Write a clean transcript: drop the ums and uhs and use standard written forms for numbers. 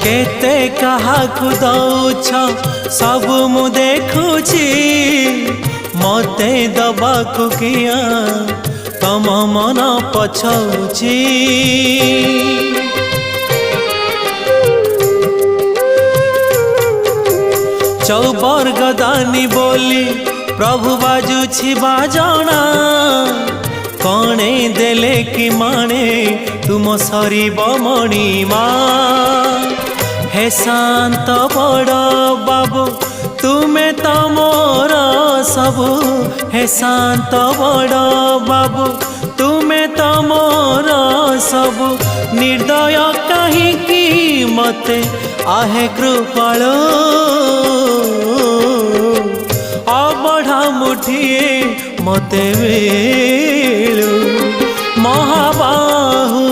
केते काहाकु दौछ सब मु देखुची मते दबाकु किया तम मन पछौची। चौबर गदानी बोली प्रभु बाजुछि बाजना कणे देले कि माने तुम सरीब मणिमा। हे शांत बड़ बाबू तुमे तो मोर सबु। हे शांत बड़ बाबू तुमे तो मोर सबु। निर्दय कहिकी मते आहे कृपाल अबढ़ा मुठिए मते बेलु महाबाहु।